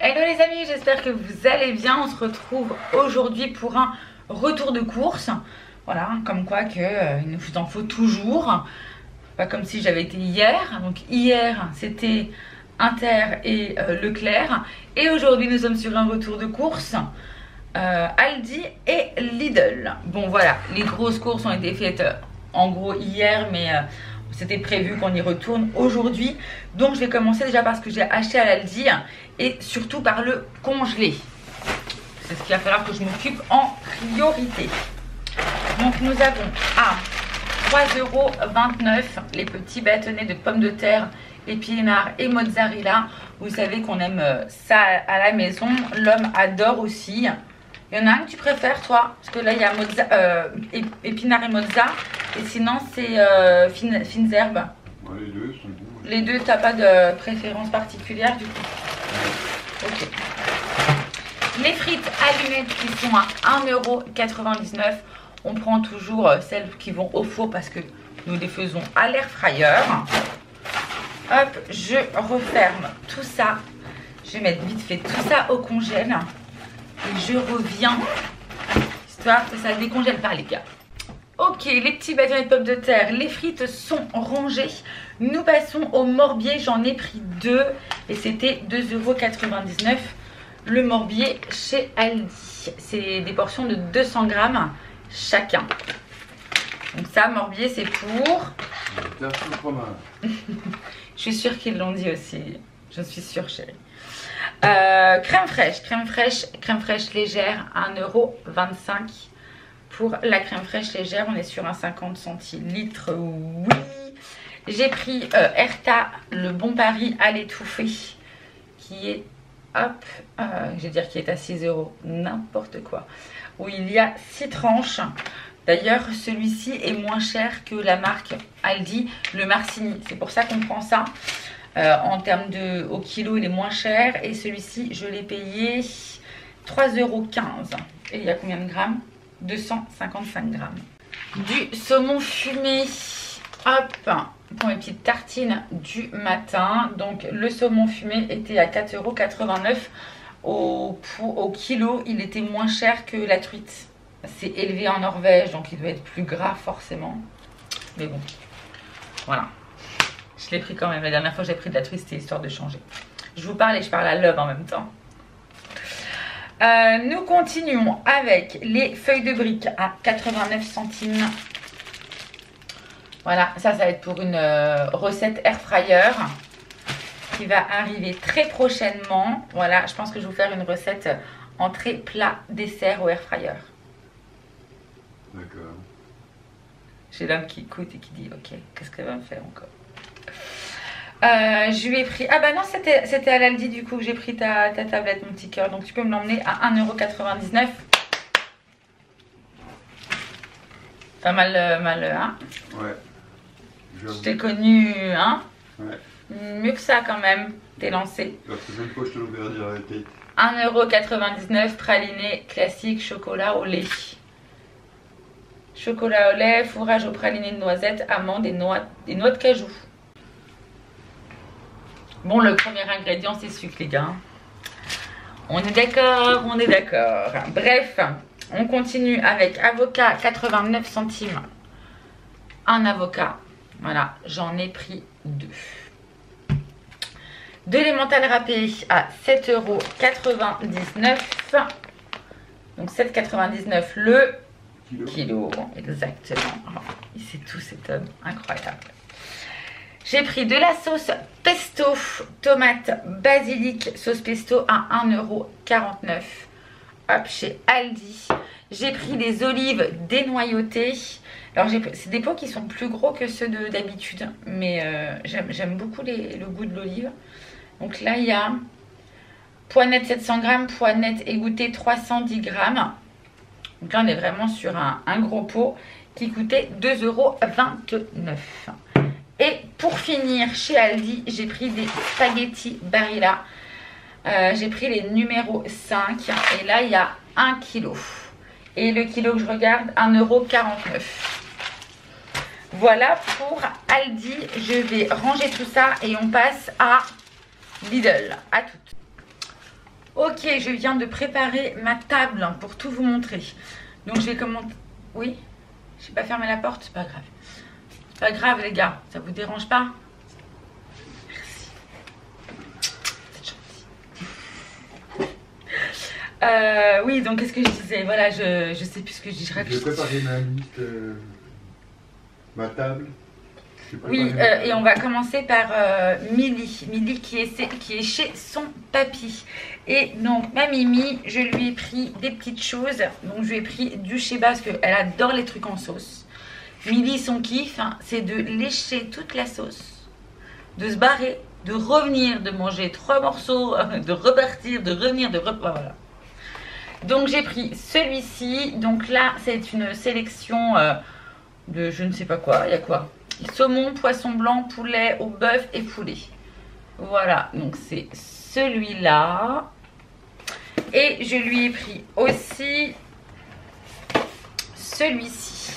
Hello les amis, j'espère que vous allez bien. On se retrouve aujourd'hui pour un retour de course. Voilà, comme quoi que il nous en faut toujours. Pas comme si j'avais été hier. Donc hier c'était Inter et Leclerc. Et aujourd'hui nous sommes sur un retour de course. Aldi et Lidl. Bon voilà, les grosses courses ont été faites en gros hier, mais c'était prévu qu'on y retourne aujourd'hui. Donc je vais commencer déjà par ce que j'ai acheté à l'Aldi et surtout par le congelé. C'est ce qu'il va falloir que je m'occupe en priorité. Donc nous avons à 3,29 € les petits bâtonnets de pommes de terre, épinards et mozzarella. Vous savez qu'on aime ça à la maison. L'homme adore aussi. Il y en a un que tu préfères toi? Parce que là il y a épinards et mozza. Et sinon c'est fines herbes. Ouais, les deux sont bons. Les deux, t'as pas de préférence particulière du coup? Ok. Les frites allumettes qui sont à 1,99 €. On prend toujours celles qui vont au four parce que nous les faisons à l'air fryer. Hop, je referme tout ça. Je vais mettre vite fait tout ça au congèle. Et je reviens, histoire que ça ne décongèle pas les gars. Ok, les petits bâtonnets de pommes de terre, les frites sont rangées. Nous passons au morbier, j'en ai pris 2 et c'était 2,99 € le morbier chez Aldi. C'est des portions de 200 grammes chacun. Donc ça, morbier, c'est pour... Je suis sûre qu'ils l'ont dit aussi, je suis sûre chérie. Crème fraîche légère, 1,25 € pour la crème fraîche légère. On est sur un 50 centilitres, oui. J'ai pris Erta, le bon Paris à l'étouffée, qui est, hop, je vais dire qui est à 6 €, n'importe quoi. Où il y a 6 tranches. D'ailleurs, celui-ci est moins cher que la marque Aldi, le Marcini. C'est pour ça qu'on prend ça. En termes de au kilo, il est moins cher. Et celui-ci, je l'ai payé 3,15 €. Et il y a combien de grammes? 255 grammes. Du saumon fumé. Hop, pour mes petites tartines du matin. Donc, le saumon fumé était à 4,89 € au kilo. Il était moins cher que la truite. C'est élevé en Norvège, donc il doit être plus gras forcément. Mais bon, voilà. Je l'ai pris quand même. La dernière fois que j'ai pris de la truite, c'était histoire de changer. Je vous parle et je parle à l'homme en même temps. Nous continuons avec les feuilles de briques à 89 centimes. Voilà, ça va être pour une recette air fryer qui va arriver très prochainement. Voilà, je pense que je vais vous faire une recette entrée, plat, dessert au air fryer. D'accord. J'ai l'homme qui écoute et qui dit ok, qu'est-ce qu'elle va me faire encore? Je lui ai pris... Ah bah non, c'était à l'Aldi du coup que j'ai pris ta tablette, mon petit cœur. Donc tu peux me l'emmener à 1,99 €. Pas mal, hein? Ouais. Je t'ai connu, hein? Ouais. Mieux que ça quand même, t'es lancé. La prochaine fois, je te l'ouvrirai direct. 1,99 € praliné classique, chocolat au lait. Chocolat au lait, fourrage au praliné de noisettes, amandes et noix de cajou. Bon, le premier ingrédient, c'est sucre, les gars. On est d'accord, on est d'accord. Bref, on continue avec avocat 89 centimes. Un avocat. Voilà, j'en ai pris 2. De l'emmental râpé à 7,99 €. Donc 7,99 € le kilo. Exactement. Oh, il sait tout cet homme. Incroyable. J'ai pris de la sauce pesto, tomate, basilic, sauce pesto à 1,49 € hop, chez Aldi. J'ai pris des olives dénoyautées. Alors, c'est des pots qui sont plus gros que ceux d'habitude, mais j'aime beaucoup le goût de l'olive. Donc là, il y a poinettes 700 grammes, poinettes égouttées 310 grammes. Donc là, on est vraiment sur un gros pot qui coûtait 2,29 €. Et pour finir, chez Aldi, j'ai pris des spaghettis Barilla. J'ai pris les numéros 5. Et là, il y a 1 kg. Et le kilo que je regarde, 1,49 €. Voilà pour Aldi. Je vais ranger tout ça et on passe à Lidl. À tout. Ok, je viens de préparer ma table pour tout vous montrer. Donc je vais commencer. Oui, j'ai pas fermé la porte, c'est pas grave. C'est pas grave les gars, ça vous dérange pas? Merci. C'est gentil. Oui, donc qu'est-ce que je disais? Voilà, je sais plus ce que je dis. Je J'ai préparé ma liste, ma table. Oui, et on va commencer par Milly. Milly qui est chez son papy. Et donc, ma Mimi, je lui ai pris des petites choses. Donc, je lui ai pris du Sheba parce qu'elle adore les trucs en sauce. Milly, son kiff, hein, c'est de lécher toute la sauce, de se barrer, de revenir, de manger 3 morceaux, de repartir, de revenir, voilà. Donc, j'ai pris celui-ci. Donc là, c'est une sélection de je ne sais pas quoi. Il y a quoi? Saumon, poisson blanc, poulet au bœuf et poulet. Voilà, donc c'est celui-là. Et je lui ai pris aussi celui-ci.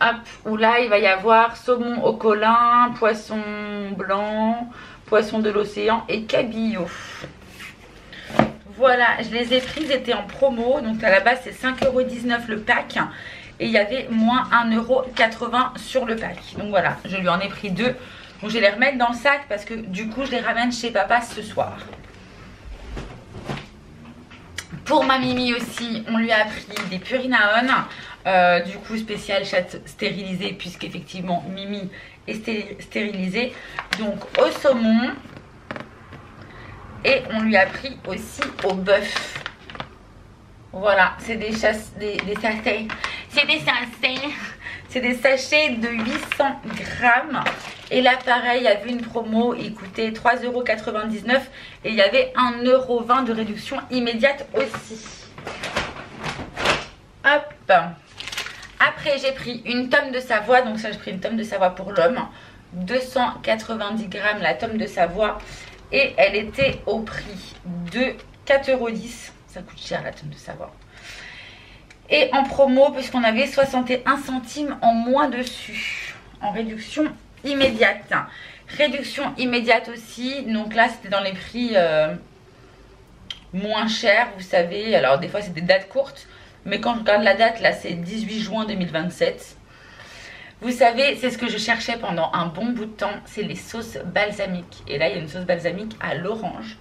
Hop, où là il va y avoir saumon au colin, poisson blanc, poisson de l'océan et cabillaud. Voilà, je les ai pris, ils étaient en promo. Donc à la base c'est 5,19 € le pack. Et il y avait moins 1,80 € sur le pack. Donc voilà, je lui en ai pris 2. Donc je vais les remettre dans le sac parce que du coup je les ramène chez papa ce soir. Pour ma Mimi aussi, on lui a pris des Purinaon. Du coup spécial chatte stérilisée puisqu'effectivement Mimi est stérilisée. Donc au saumon. Et on lui a pris aussi au bœuf. Voilà, c'est des sachets. C'est des sachets de 800 grammes. Et là, pareil, il y avait une promo. Il coûtait 3,99 € et il y avait 1,20 € de réduction immédiate aussi. Hop. Après, j'ai pris une tome de Savoie. Donc ça, j'ai pris une tome de Savoie pour l'homme. 290 grammes la tome de Savoie. Et elle était au prix de 4,10 €. Ça coûte cher la tome de Savoie. Et en promo, puisqu'on avait 61 centimes en moins dessus. En réduction immédiate. Réduction immédiate aussi. Donc là, c'était dans les prix moins chers, vous savez. Alors des fois, c'est des dates courtes. Mais quand je regarde la date, là, c'est 18 juin 2027. Vous savez, c'est ce que je cherchais pendant un bon bout de temps. C'est les sauces balsamiques. Et là, il y a une sauce balsamique à l'orange.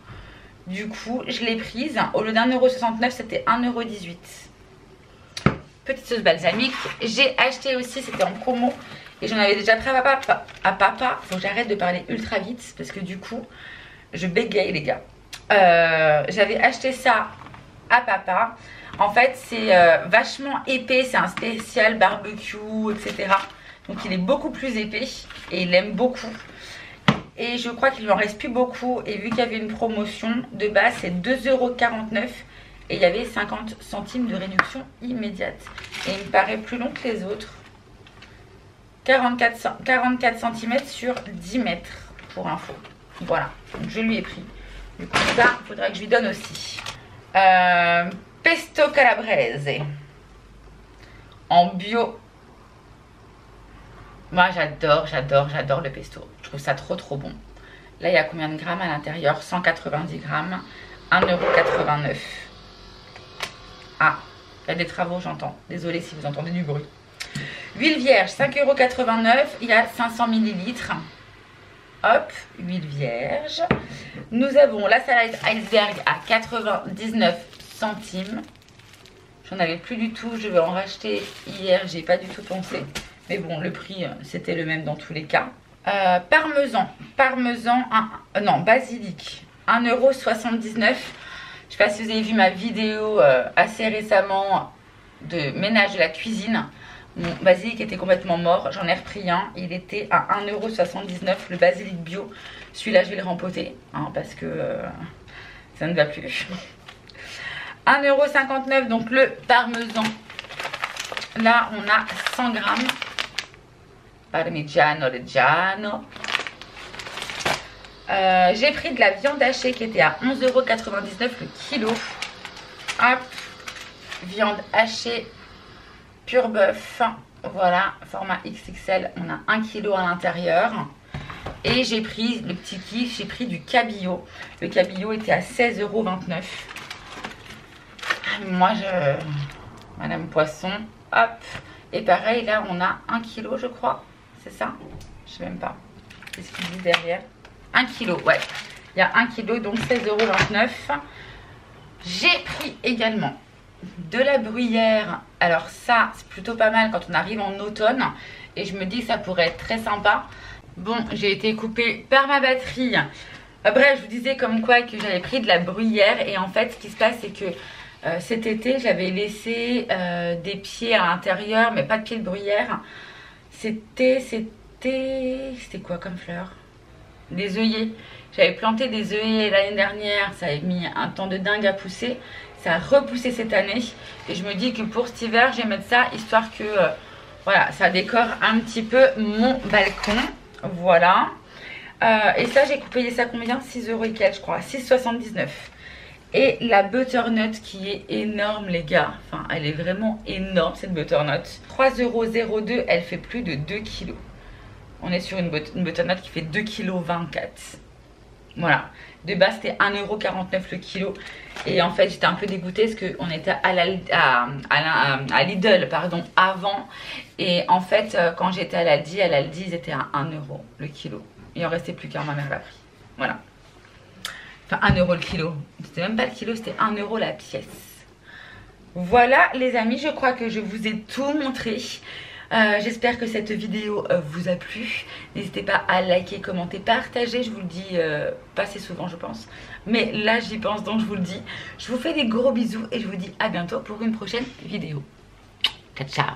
Du coup, je l'ai prise. Au lieu d'1,69 €, c'était 1,18 €. Petite sauce balsamique. J'ai acheté aussi, c'était en promo. Et j'en avais déjà pris à papa. Faut que j'arrête de parler ultra vite. Parce que du coup, je bégaye les gars. J'avais acheté ça à papa. En fait, c'est vachement épais. C'est un spécial barbecue, etc. Donc, il est beaucoup plus épais. Et il aime beaucoup. Et je crois qu'il lui en reste plus beaucoup. Et vu qu'il y avait une promotion, de base c'est 2,49 € et il y avait 50 centimes de réduction immédiate. Et il me paraît plus long que les autres. 44 cm sur 10 mètres pour info. Voilà, donc je lui ai pris. Du coup ça, il faudra que je lui donne aussi. Pesto calabrese. En bio. Moi j'adore le pesto. Je trouve ça trop bon. Là il y a combien de grammes à l'intérieur? 190 grammes. 1,89 €. Ah, il y a des travaux, j'entends. Désolée si vous entendez du bruit. Huile vierge, 5,89 €. Il y a 500 ml. Hop, huile vierge. Nous avons la salade iceberg à 99 centimes. J'en avais plus du tout. Je vais en racheter hier. J'ai pas du tout pensé. Mais bon, le prix, c'était le même dans tous les cas. Parmesan, basilic, 1,79 €. Je sais pas si vous avez vu ma vidéo assez récemment de ménage de la cuisine. Mon basilic était complètement mort. J'en ai repris un. Il était à 1,79 €. Le basilic bio. Celui-là, je vais le rempoter. Hein, parce que ça ne va plus. 1,59 €. Donc le parmesan. Là, on a 100 grammes. Parmigiano Reggiano. J'ai pris de la viande hachée qui était à 11,99 € le kilo. Hop. Viande hachée pur bœuf. Voilà, format XXL. On a 1 kg à l'intérieur. Et j'ai pris le petit kiff, j'ai pris du cabillaud. Le cabillaud était à 16,29 €. Moi, Madame Poisson, hop. Et pareil, là, on a 1 kg, je crois. C'est ça? Je sais même pas. Qu'est-ce qu'ils disent derrière? 1 kg, ouais. Il y a 1 kg, donc 16,29 €. J'ai pris également de la bruyère. Alors ça, c'est plutôt pas mal quand on arrive en automne. Et je me dis que ça pourrait être très sympa. Bon, j'ai été coupée par ma batterie. Bref, je vous disais comme quoi que j'avais pris de la bruyère. Et en fait, ce qui se passe, c'est que cet été, j'avais laissé des pieds à l'intérieur, mais pas de pieds de bruyère. C'était quoi comme fleur? Des œillets. J'avais planté des œillets l'année dernière. Ça avait mis un temps de dingue à pousser. Ça a repoussé cette année. Et je me dis que pour cet hiver, je vais mettre ça, histoire que voilà, ça décore un petit peu mon balcon. Voilà. Et ça, j'ai payé ça combien? 6 € et quelques, je crois. 6,79 €. Et la butternut qui est énorme, les gars. Enfin, elle est vraiment énorme, cette butternut. 3,02 €. Elle fait plus de 2 kg. On est sur une butternut qui fait 2,24 kg. Voilà. De base, c'était 1,49 € le kilo. Et en fait, j'étais un peu dégoûtée parce qu'on était à Lidl, pardon, avant. Et en fait, quand j'étais à l'Aldi, ils étaient à 1 € le kilo. Il en restait plus qu'un, ma mère l'a pris. Voilà. Enfin, 1 € le kilo. C'était même pas le kilo, c'était 1 € la pièce. Voilà, les amis, je crois que je vous ai tout montré. J'espère que cette vidéo vous a plu. N'hésitez pas à liker, commenter, partager. Je vous le dis pas assez souvent, je pense. Mais là, j'y pense, donc je vous le dis. Je vous fais des gros bisous et je vous dis à bientôt pour une prochaine vidéo. Ciao, ciao.